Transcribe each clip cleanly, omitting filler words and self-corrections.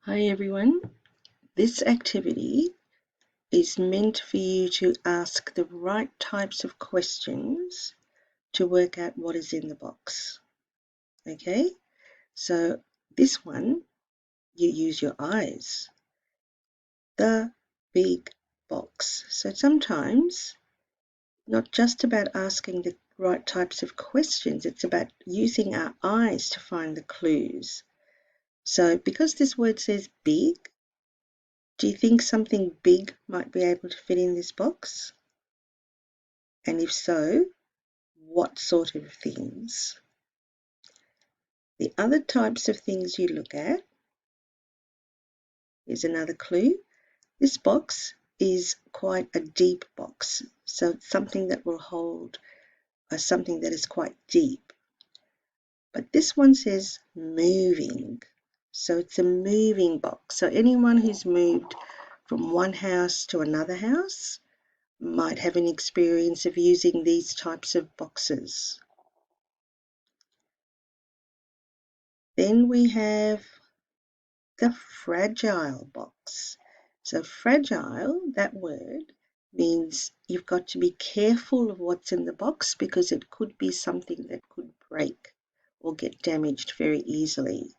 Hi everyone. This activity is meant for you to ask the right types of questions to work out what is in the box. Okay? So this one, you use your eyes. The big box. So sometimes not just about asking the right types of questions, it's about using our eyes to find the clues. So because this word says big, do you think something big might be able to fit in this box? And if so, what sort of things? The other types of things you look at is another clue. This box is quite a deep box, so it's something that will hold something that is quite deep. But this one says moving, so it's a moving box. So anyone who's moved from one house to another house might have an experience of using these types of boxes. Then we have the fragile box. So fragile, that word, means you've got to be careful of what's in the box because it could be something that could break or get damaged very easily.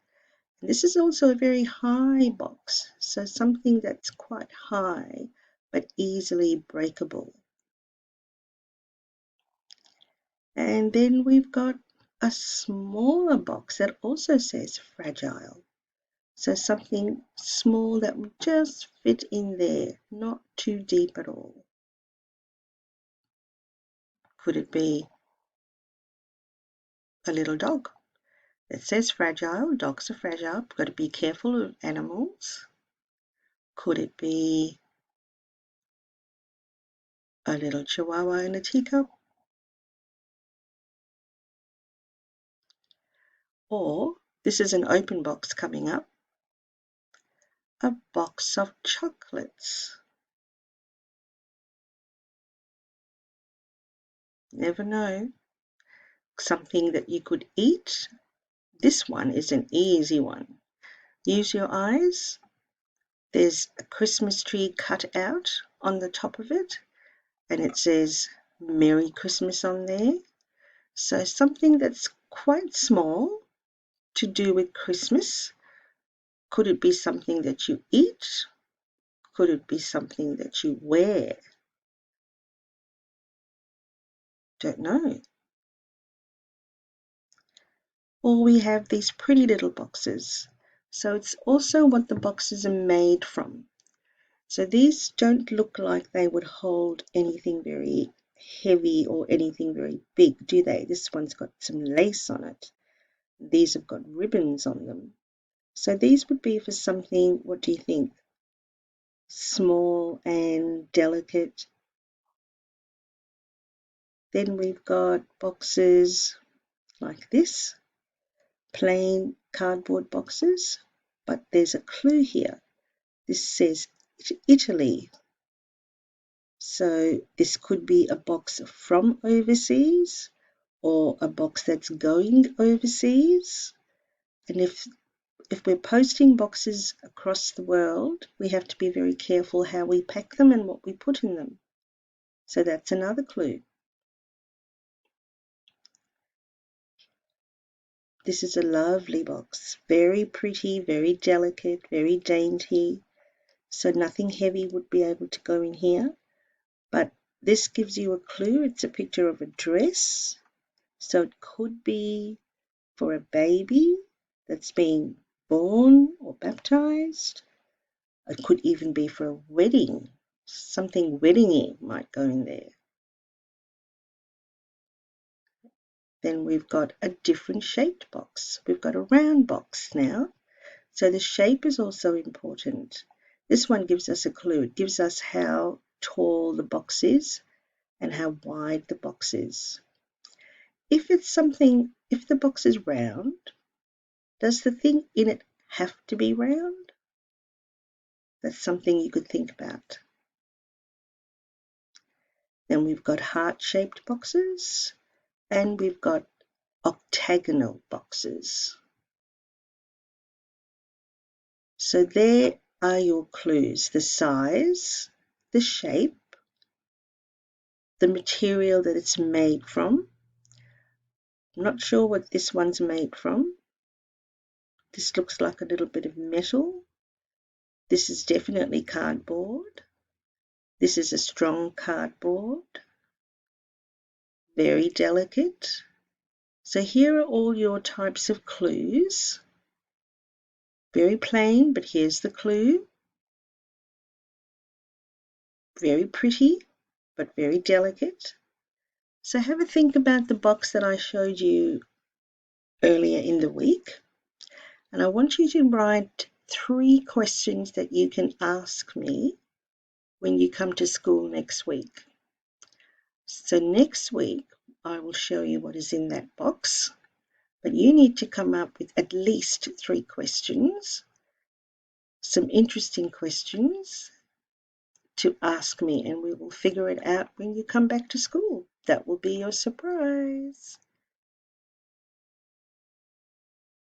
And this is also a very high box, so something that's quite high but easily breakable. And then we've got a smaller box that also says fragile. So something small that would just fit in there, not too deep at all. Could it be a little dog? It says fragile, dogs are fragile, got to be careful of animals. Could it be a little chihuahua in a teacup? Or, this is an open box coming up, a box of chocolates. Never know. Something that you could eat. This one is an easy one. Use your eyes. There's a Christmas tree cut out on the top of it, and it says Merry Christmas on there. So something that's quite small to do with Christmas. Could it be something that you eat? Could it be something that you wear? Don't know. Or we have these pretty little boxes. So it's also what the boxes are made from. So these don't look like they would hold anything very heavy or anything very big, do they? This one's got some lace on it. These have got ribbons on them. So these would be for something, what do you think? Small and delicate. Then we've got boxes like this, plain cardboard boxes, but there's a clue here. This says Italy. So this could be a box from overseas or a box that's going overseas. And if we're posting boxes across the world, we have to be very careful how we pack them and what we put in them. So that's another clue. This is a lovely box, very pretty, very delicate, very dainty. So nothing heavy would be able to go in here. But this gives you a clue. It's a picture of a dress. So it could be for a baby that's being born or baptized. It could even be for a wedding. Something weddingy might go in there. Then we've got a different shaped box. We've got a round box now. So the shape is also important. This one gives us a clue. It gives us how tall the box is and how wide the box is. If the box is round, does the thing in it have to be round? That's something you could think about. Then we've got heart-shaped boxes and we've got octagonal boxes. So there are your clues: the size, the shape, the material that it's made from. I'm not sure what this one's made from. This looks like a little bit of metal. This is definitely cardboard. This is a strong cardboard, very delicate. So here are all your types of clues. Very plain, but here's the clue. Very pretty, but very delicate. So have a think about the box that I showed you earlier in the week. And I want you to write 3 questions that you can ask me when you come to school next week. So next week, I will show you what is in that box, but you need to come up with at least 3 questions, some interesting questions to ask me, and we will figure it out when you come back to school. That will be your surprise.